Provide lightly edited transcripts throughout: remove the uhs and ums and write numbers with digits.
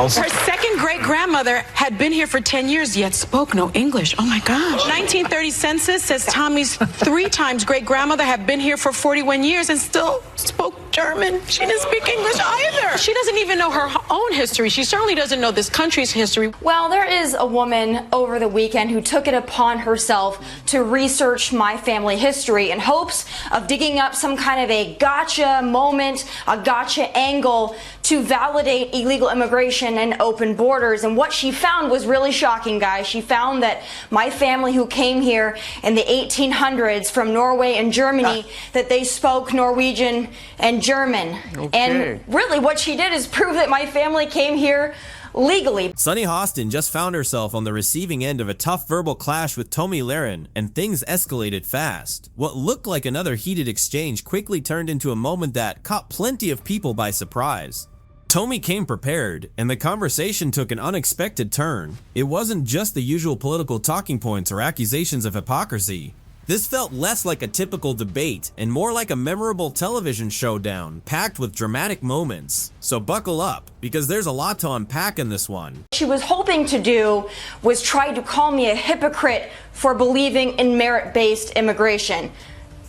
else. Her second great-grandmother had been here for 10 years, yet spoke no English. Oh my gosh. 1930 census says Tommy's 3 times great-grandmother had been here for 41 years and still spoke German. She didn't speak English either. She doesn't even know her own history. She certainly doesn't know this country's history. Well, there is a woman over the weekend who took it upon herself to research my family history in hopes of digging up some kind of a gotcha moment, a gotcha angle to validate illegal immigration and open borders. And what she found was really shocking, guys. She found that my family who came here in the 1800s from Norway and Germany, that they spoke Norwegian and German. Okay. And really what she did is prove that my family came here legally. Sunny Hostin just found herself on the receiving end of a tough verbal clash with Tomi Lahren, and things escalated fast. What looked like another heated exchange quickly turned into a moment that caught plenty of people by surprise. Tomi came prepared, and the conversation took an unexpected turn. It wasn't just the usual political talking points or accusations of hypocrisy. This felt less like a typical debate and more like a memorable television showdown packed with dramatic moments. So buckle up, because there's a lot to unpack in this one. What she was hoping to do was try to call me a hypocrite for believing in merit-based immigration.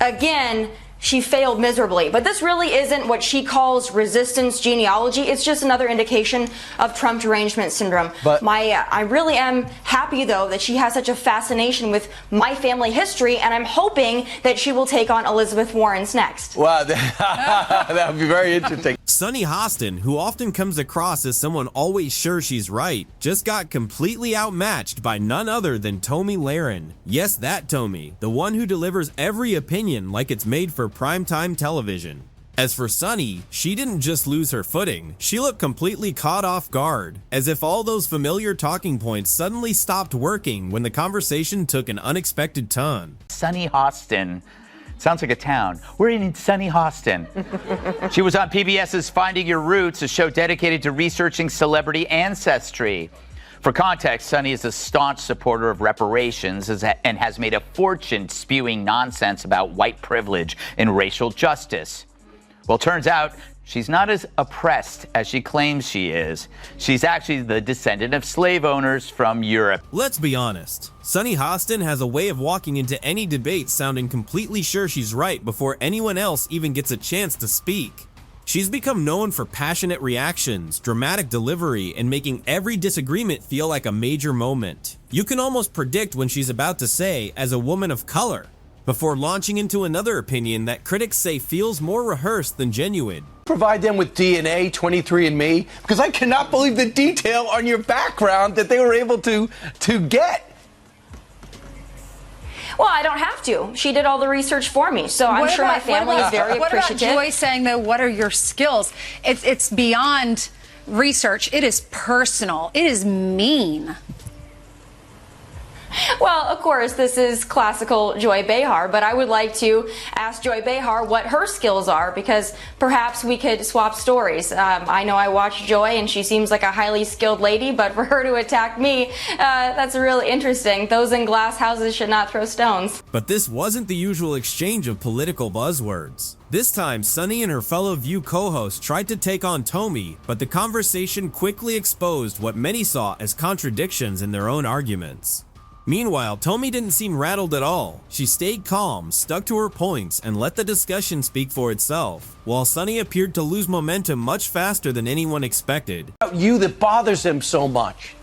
Again, she failed miserably. But this really isn't what she calls resistance genealogy. It's just another indication of Trump derangement syndrome. But I really am happy, though, that she has such a fascination with my family history, and I'm hoping that she will take on Elizabeth Warren's next. Wow, that would be very interesting. Sunny Hostin, who often comes across as someone always sure she's right, just got completely outmatched by none other than Tomi Lahren. Yes, that Tomi, the one who delivers every opinion like it's made for primetime television. As for Sunny, she didn't just lose her footing, she looked completely caught off guard, as if all those familiar talking points suddenly stopped working when the conversation took an unexpected turn. Sunny Hostin. Sounds like a town. We're in sunny Hostin. She was on PBS's Finding Your Roots, a show dedicated to researching celebrity ancestry. For context, Sunny is a staunch supporter of reparations and has made a fortune spewing nonsense about white privilege and racial justice. Well, turns out she's not as oppressed as she claims she is. She's actually the descendant of slave owners from Europe. Let's be honest. Sunny Hostin has a way of walking into any debate sounding completely sure she's right before anyone else even gets a chance to speak. She's become known for passionate reactions, dramatic delivery, and making every disagreement feel like a major moment. You can almost predict when she's about to say, as a woman of color, before launching into another opinion that critics say feels more rehearsed than genuine. Provide them with DNA, 23andMe, because I cannot believe the detail on your background that they were able to get. Well, I don't have to. She did all the research for me, so I'm sure my family is very appreciative. What about Joy saying, though, what are your skills? It's beyond research. It is personal. It is mean. Well, of course, this is classical Joy Behar, but I would like to ask Joy Behar what her skills are, because perhaps we could swap stories. I know I watch Joy, and she seems like a highly skilled lady, but for her to attack me, that's really interesting. Those in glass houses should not throw stones. But this wasn't the usual exchange of political buzzwords. This time, Sunny and her fellow View co-host tried to take on Tomi, but the conversation quickly exposed what many saw as contradictions in their own arguments. Meanwhile, Tomi didn't seem rattled at all. She stayed calm, stuck to her points, and let the discussion speak for itself, while Sunny appeared to lose momentum much faster than anyone expected. You that bothers him so much.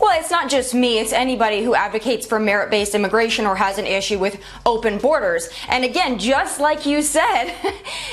Well, it's not just me, it's anybody who advocates for merit-based immigration or has an issue with open borders. And again, just like you said,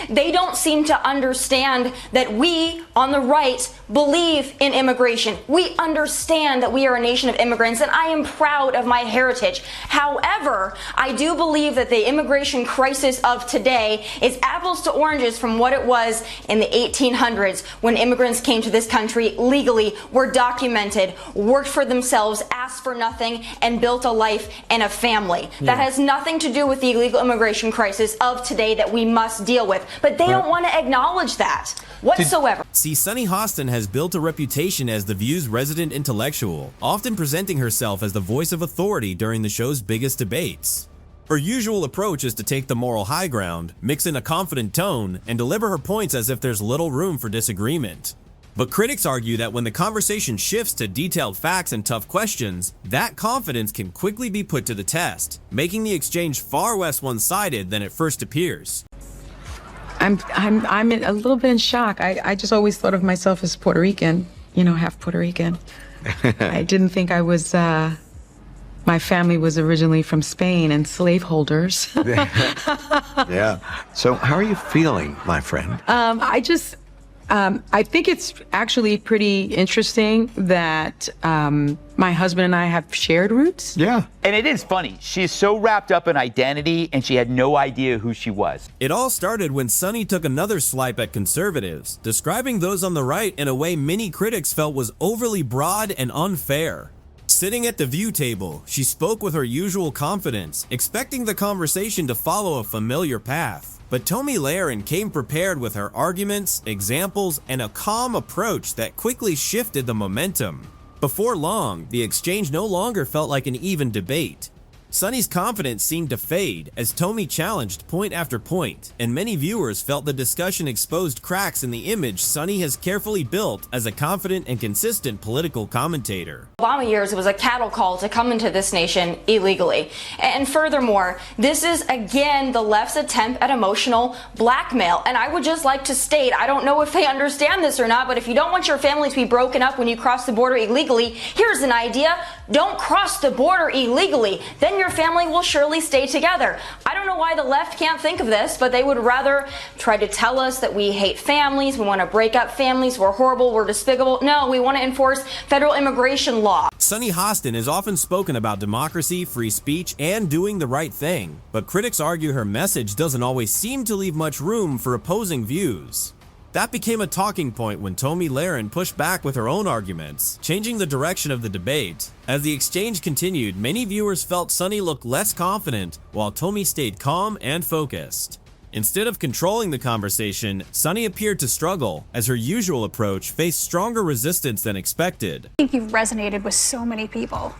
they don't seem to understand that we on the right believe in immigration. We understand that we are a nation of immigrants, and I am proud of my heritage. However, I do believe that the immigration crisis of today is apples to oranges from what it was in the 1800s, when immigrants came to this country legally, were documented, worked for themselves, asked for nothing, and built a life and a family. That has nothing to do with the illegal immigration crisis of today that we must deal with. But they don't want to acknowledge that whatsoever. See, Sunny Hostin has built a reputation as The View's resident intellectual, often presenting herself as the voice of authority during the show's biggest debates. Her usual approach is to take the moral high ground, mix in a confident tone, and deliver her points as if there's little room for disagreement. But critics argue that when the conversation shifts to detailed facts and tough questions, that confidence can quickly be put to the test, making the exchange far less one-sided than it first appears. I'm a little bit in shock. I just always thought of myself as Puerto Rican, half Puerto Rican. I didn't think I was, my family was originally from Spain and slaveholders. Yeah. So how are you feeling, my friend? I think it's actually pretty interesting that my husband and I have shared roots. Yeah. And it is funny. She is so wrapped up in identity, and she had no idea who she was. It all started when Sunny took another swipe at conservatives, describing those on the right in a way many critics felt was overly broad and unfair. Sitting at the view table, she spoke with her usual confidence, expecting the conversation to follow a familiar path. But Tomi Lahren came prepared with her arguments, examples, and a calm approach that quickly shifted the momentum. Before long, the exchange no longer felt like an even debate. Sunny's confidence seemed to fade as Tomi challenged point after point, and many viewers felt the discussion exposed cracks in the image Sunny has carefully built as a confident and consistent political commentator. Obama years, it was a cattle call to come into this nation illegally. And furthermore, this is again the left's attempt at emotional blackmail. And I would just like to state, I don't know if they understand this or not, but if you don't want your family to be broken up when you cross the border illegally, here's an idea. Don't cross the border illegally. Then your family will surely stay together. I don't know why the left can't think of this, but they would rather try to tell us that we hate families, we want to break up families, we're horrible, we're despicable. No, we want to enforce federal immigration law. Sunny Hostin has often spoken about democracy, free speech, and doing the right thing, but critics argue her message doesn't always seem to leave much room for opposing views. That became a talking point when Tomi Lahren pushed back with her own arguments, changing the direction of the debate. As the exchange continued, many viewers felt Sunny looked less confident, while Tomi stayed calm and focused. Instead of controlling the conversation, Sunny appeared to struggle, as her usual approach faced stronger resistance than expected. I think you've resonated with so many people.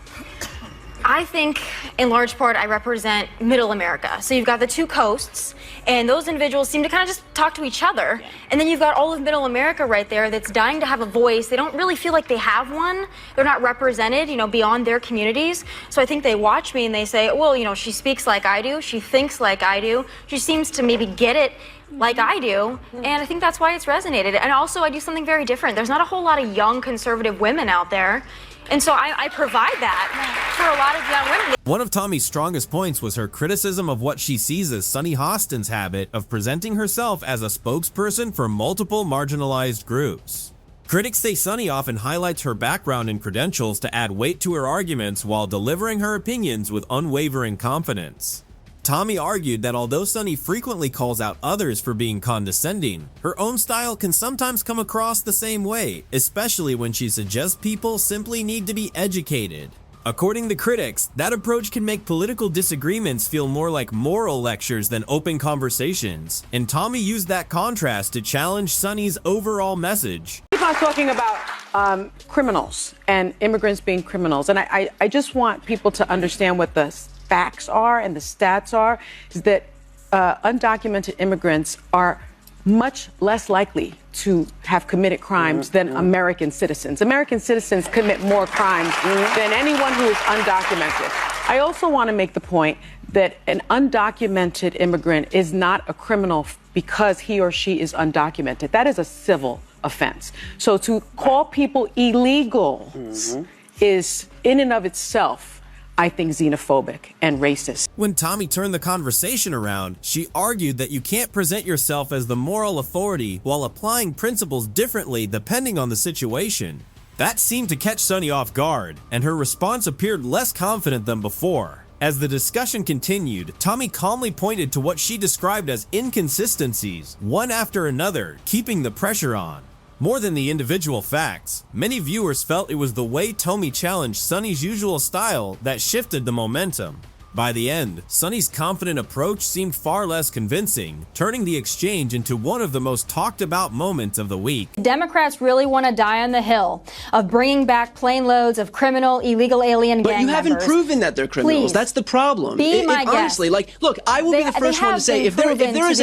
I think in large part I represent middle America. So you've got the two coasts, and those individuals seem to kind of just talk to each other. And then you've got all of middle America right there that's dying to have a voice. They don't really feel like they have one. They're not represented, beyond their communities. So I think they watch me and they say, well, she speaks like I do. She thinks like I do. She seems to maybe get it like I do. And I think that's why it's resonated. And also I do something very different. There's not a whole lot of young conservative women out there. And so I provide that for a lot of young women. One of Tomi's strongest points was her criticism of what she sees as Sunny Hostin's habit of presenting herself as a spokesperson for multiple marginalized groups. Critics say Sunny often highlights her background and credentials to add weight to her arguments while delivering her opinions with unwavering confidence. Tomi argued that although Sunny frequently calls out others for being condescending, her own style can sometimes come across the same way, especially when she suggests people simply need to be educated. According to critics, that approach can make political disagreements feel more like moral lectures than open conversations, and Tomi used that contrast to challenge Sunny's overall message. Keep on talking about criminals and immigrants being criminals, and I just want people to understand what the facts are and the stats are, is that undocumented immigrants are much less likely to have committed crimes than American citizens. American citizens commit more crimes than anyone who is undocumented. I also want to make the point that an undocumented immigrant is not a criminal because he or she is undocumented. That is a civil offense. So to call people illegals is in and of itself, I think, xenophobic and racist. When Tomi turned the conversation around, she argued that you can't present yourself as the moral authority while applying principles differently depending on the situation. That seemed to catch Sunny off guard, and her response appeared less confident than before. As the discussion continued, Tomi calmly pointed to what she described as inconsistencies, one after another, keeping the pressure on. More than the individual facts, many viewers felt it was the way Tomi challenged Sunny's usual style that shifted the momentum. By the end, Sunny's confident approach seemed far less convincing, turning the exchange into one of the most talked about moments of the week. Democrats really want to die on the hill of bringing back plane loads of criminal, illegal alien gang members. But you haven't proven that they're criminals. Please. That's the problem. Be my guest. Honestly, like, look, I will be the first one to say if there is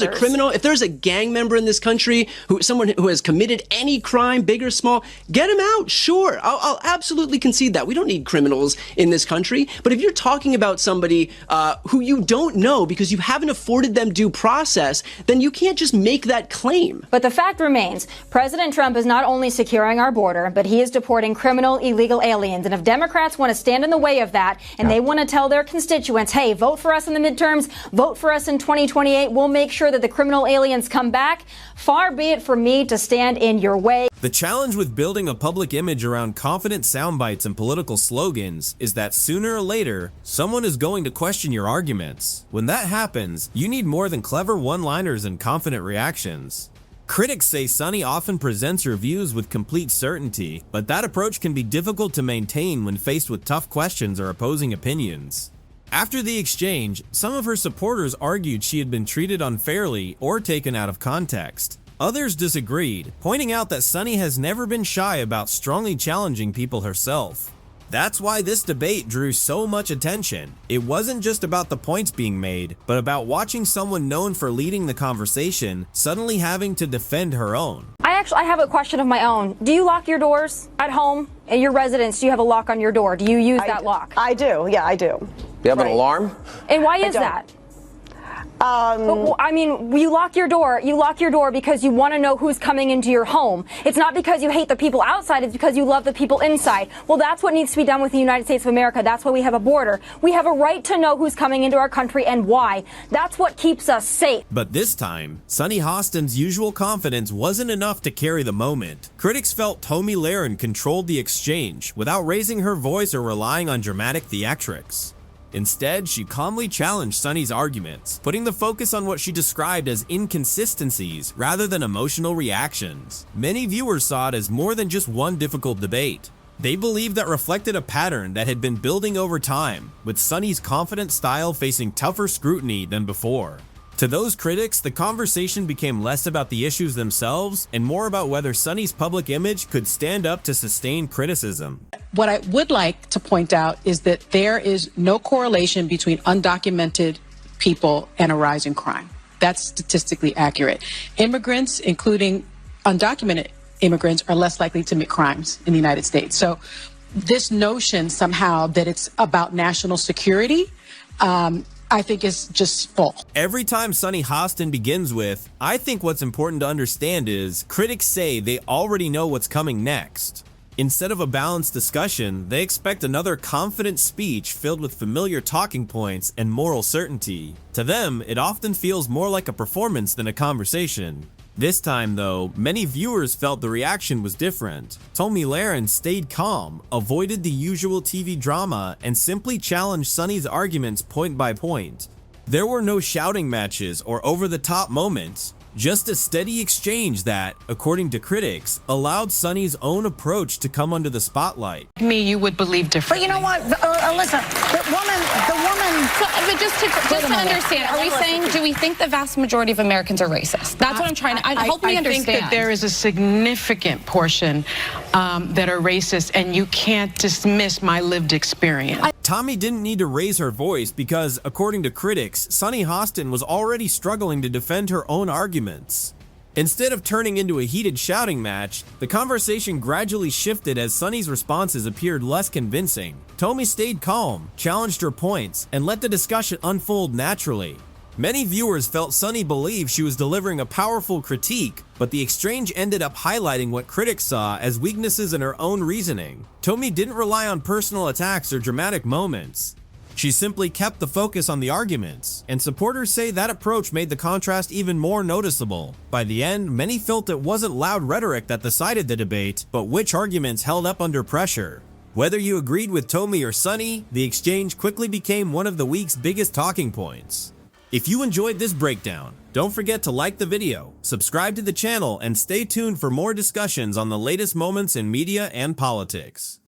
a criminal, if there's a gang member in this country, someone who has committed any crime, big or small, get him out. Sure, I'll absolutely concede that. We don't need criminals in this country. But if you're talking about somebody who you don't know because you haven't afforded them due process, then you can't just make that claim. But the fact remains, President Trump is not only securing our border, but he is deporting criminal, illegal aliens. And if Democrats want to stand in the way of that, and they want to tell their constituents, hey, vote for us in the midterms, vote for us in 2028, we'll make sure that the criminal aliens come back, far be it for me to stand in your way. The challenge with building a public image around confident sound bites and political slogans is that sooner or later, someone is going to question your arguments. When that happens, you need more than clever one-liners and confident reactions. Critics say Sunny often presents her views with complete certainty, but that approach can be difficult to maintain when faced with tough questions or opposing opinions. After the exchange, some of her supporters argued she had been treated unfairly or taken out of context. Others disagreed, pointing out that Sunny has never been shy about strongly challenging people herself. That's why this debate drew so much attention. It wasn't just about the points being made, but about watching someone known for leading the conversation suddenly having to defend her own. I have a question of my own. Do you lock your doors at home? At your residence, do you have a lock on your door? Do you use that lock? I do. Yeah, I do. You have an alarm? And why is that? I mean, you lock your door. You lock your door because you want to know who's coming into your home. It's not because you hate the people outside. It's because you love the people inside. Well, that's what needs to be done with the United States of America. That's why we have a border. We have a right to know who's coming into our country and why. That's what keeps us safe. But this time, Sunny Hostin's usual confidence wasn't enough to carry the moment. Critics felt Tomi Lahren controlled the exchange without raising her voice or relying on dramatic theatrics. Instead, she calmly challenged Sunny's arguments, putting the focus on what she described as inconsistencies rather than emotional reactions. Many viewers saw it as more than just one difficult debate. They believed that reflected a pattern that had been building over time, with Sunny's confident style facing tougher scrutiny than before. To those critics, the conversation became less about the issues themselves and more about whether Sunny's public image could stand up to sustained criticism. What I would like to point out is that there is no correlation between undocumented people and a rise in crime. That's statistically accurate. Immigrants, including undocumented immigrants, are less likely to commit crimes in the United States. So this notion somehow that it's about national security, I think is just false. Every time Sunny Hostin begins with, I think what's important to understand is, critics say they already know what's coming next. Instead of a balanced discussion, they expect another confident speech filled with familiar talking points and moral certainty. To them, it often feels more like a performance than a conversation. This time, though, many viewers felt the reaction was different. Tomi Lahren stayed calm, avoided the usual TV drama, and simply challenged Sunny's arguments point by point. There were no shouting matches or over-the-top moments, just a steady exchange that, according to critics, allowed Sunny's own approach to come under the spotlight. Me, you would believe differently. But you know what, Alyssa, the woman. But just to understand, are we saying, do we think the vast majority of Americans are racist? That's what I'm trying to help me understand. I think that there is a significant portion that are racist, and you can't dismiss my lived experience. Tomi didn't need to raise her voice because, according to critics, Sunny Hostin was already struggling to defend her own arguments. Instead of turning into a heated shouting match, the conversation gradually shifted as Sunny's responses appeared less convincing. Tomi stayed calm, challenged her points, and let the discussion unfold naturally. Many viewers felt Sunny believed she was delivering a powerful critique, but the exchange ended up highlighting what critics saw as weaknesses in her own reasoning. Tomi didn't rely on personal attacks or dramatic moments. She simply kept the focus on the arguments, and supporters say that approach made the contrast even more noticeable. By the end, many felt it wasn't loud rhetoric that decided the debate, but which arguments held up under pressure. Whether you agreed with Tomi or Sunny, the exchange quickly became one of the week's biggest talking points. If you enjoyed this breakdown, don't forget to like the video, subscribe to the channel, and stay tuned for more discussions on the latest moments in media and politics.